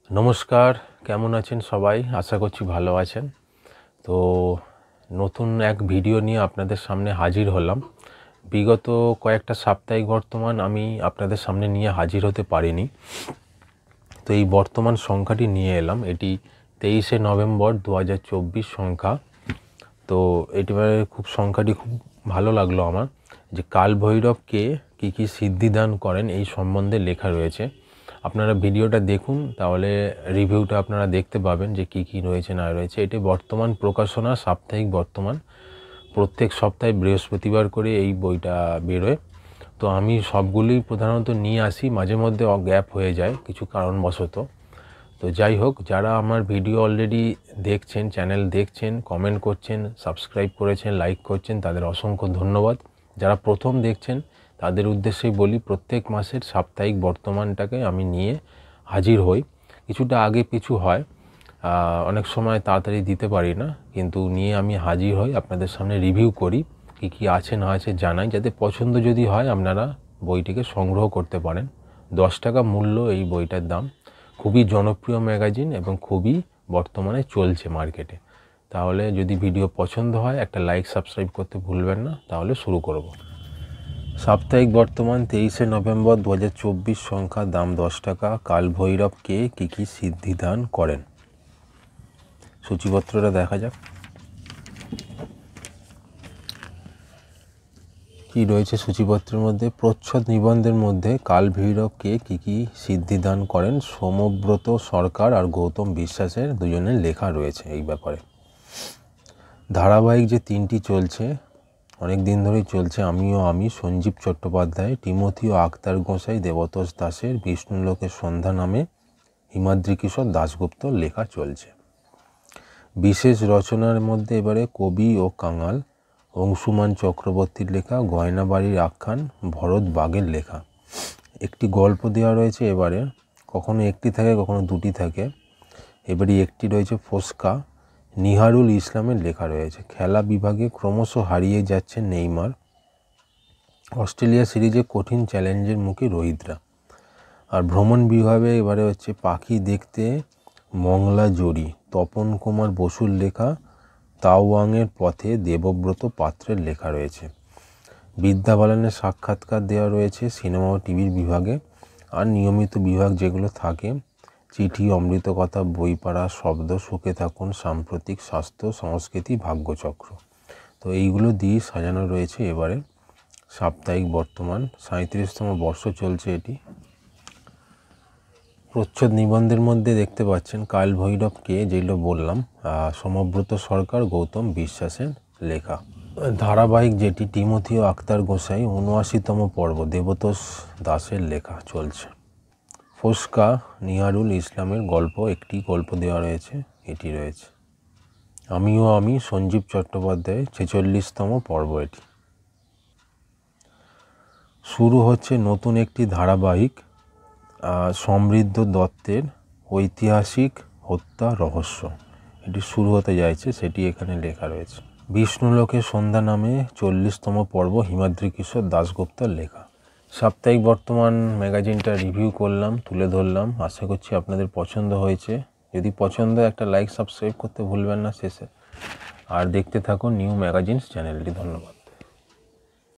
নমস্কার, কেমন আছেন সবাই? আশা করছি ভালো আছেন। তো নতুন এক ভিডিও নিয়ে আপনাদের সামনে হাজির হলাম। বিগত কয়েকটা সাপ্তাহিক বর্তমান আমি আপনাদের সামনে নিয়ে হাজির হতে পারিনি। তো এই বর্তমান সংখ্যাটি নিয়ে এলাম। এটি 23শে নভেম্বর 2024 সংখ্যা। তো সংখ্যাটি খুব ভালো লাগলো আমার, যে কাল ভৈরবকে কী কী সিদ্ধিদান করেন এই সম্বন্ধে লেখা রয়েছে। আপনারা ভিডিওটা দেখুন, তাহলে রিভিউটা আপনারা দেখতে পাবেন যে কী কী রয়েছে না রয়েছে। এটি বর্তমান প্রকাশনা, সাপ্তাহিক বর্তমান। প্রত্যেক সপ্তাহে বৃহস্পতিবার করে এই বইটা বেরোয়। তো আমি সবগুলি প্রধানত নিয়ে আসি, মাঝে মধ্যে গ্যাপ হয়ে যায় কিছু কারণবশত। তো যাই হোক, যারা আমার ভিডিও অলরেডি দেখছেন, চ্যানেল দেখছেন, কমেন্ট করছেন, সাবস্ক্রাইব করেছেন, লাইক করছেন, তাদের অসংখ্য ধন্যবাদ। যারা প্রথম দেখছেন তাদের উদ্দেশ্যেই বলি, প্রত্যেক মাসের সাপ্তাহিক বর্তমানটাকে আমি নিয়ে হাজির হই। কিছুটা আগে পিছু হয়, অনেক সময় তাড়াতাড়ি দিতে পারি না, কিন্তু নিয়ে আমি হাজির হই, আপনাদের সামনে রিভিউ করি, কী কী আছে না আছে জানাই, যাতে পছন্দ যদি হয় আপনারা বইটিকে সংগ্রহ করতে পারেন। 10 টাকা মূল্য এই বইটার দাম। খুবই জনপ্রিয় ম্যাগাজিন এবং খুবই বর্তমানে চলছে মার্কেটে। তাহলে যদি ভিডিও পছন্দ হয় একটা লাইক, সাবস্ক্রাইব করতে ভুলবেন না। তাহলে শুরু করব। সাপ্তাহিক বর্তমান 23শে নভেম্বর 2024 সংখ্যা, দাম 10 টাকা। কাল ভৈরবকে কী কী সিদ্ধিদান করেন, সূচিপত্রটা দেখা যাক কি রয়েছে সূচিপত্রের মধ্যে। প্রচ্ছদ নিবন্ধের মধ্যে কাল ভৈরবকে কী কী সিদ্ধিদান করেন সোমব্রত সরকার আর গৌতম বিশ্বাসের দুজনের লেখা রয়েছে এই ব্যাপারে। ধারাবাহিক যে 3টি চলছে, অনেক দিন ধরেই চলছে, আমি সঞ্জীব চট্টোপাধ্যায়, টিমোথি ও আক্তার গোসাই, দেবতোষ দাসের বিষ্ণুলোকের সন্ধ্যা নামে হিমাদ্রি কিশোর দাশগুপ্ত লেখা চলছে। বিশেষ রচনার মধ্যে এবারে কবি ও কাঙাল অংশুমান চক্রবর্তীর লেখা, গয়নাবাড়ির আখ্যান ভরত বাগের লেখা। একটি গল্প দেওয়া রয়েছে এবারে, কখনো একটি থাকে কখনো দুটি থাকে। এবারে একটি রয়েছে ফোস্কা, নিহারুল ইসলামের লেখা রয়েছে। খেলা বিভাগে ক্রমশ হারিয়ে যাচ্ছে নেইমার, অস্ট্রেলিয়া সিরিজে কঠিন চ্যালেঞ্জের মুখে রোহিতরা। আর ভ্রমণ বিভাগে এবারে হচ্ছে পাখি দেখতে মংলা জড়ি, তপন কুমার বসুর লেখা। তাওয়াংয়ের পথে দেবব্রত পাত্রের লেখা রয়েছে। বিদ্যা বালানের সাক্ষাৎকার দেওয়া রয়েছে সিনেমা ও টিভির বিভাগে। আর নিয়মিত বিভাগ যেগুলো থাকে, চিঠি, অমৃত কথা, বইপাড়া, শব্দ, সুখে থাকুন, সাম্প্রতিক, স্বাস্থ্য, সংস্কৃতি, ভাগ্যচক্র। তো এইগুলো দিয়ে সাজানো রয়েছে এবারে সাপ্তাহিক বর্তমান। 37তম বর্ষ চলছে এটি। প্রচ্ছদ নিবন্ধের মধ্যে দেখতে পাচ্ছেন কাল ভৈরবকে, যেগুলো বললাম, সোমব্রত সরকার, গৌতম বিশ্বাসের লেখা। ধারাবাহিক যেটি টিমোথি ও আক্তার গোসাই, 79তম পর্ব, দেবতোষ দাসের লেখা চলছে। ফোস্কা, নিহারুল ইসলামের গল্প, একটি গল্প দেওয়া রয়েছে, এটি রয়েছে। আমি সঞ্জীব চট্টোপাধ্যায়, 46তম পর্ব এটি। শুরু হচ্ছে নতুন একটি ধারাবাহিক, সমৃদ্ধ দত্তের ঐতিহাসিক হত্যা রহস্য। এটি শুরু হতে যাচ্ছে, সেটি এখানে লেখা রয়েছে। বিষ্ণুলোকের সন্ধ্যা নামে 40তম পর্ব, হিমাদ্রি কিশোর দাশগুপ্তর লেখা। সাপ্তাহিক বর্তমান ম্যাগাজিনটা রিভিউ করলাম, তুলে ধরলাম। আশা করছি আপনাদের পছন্দ হয়েছে। যদি পছন্দ হয় একটা লাইক, সাবস্ক্রাইব করতে ভুলবেন না শেষে। আর দেখতে থাকুন নিউ ম্যাগাজিনস চ্যানেলটি। ধন্যবাদ।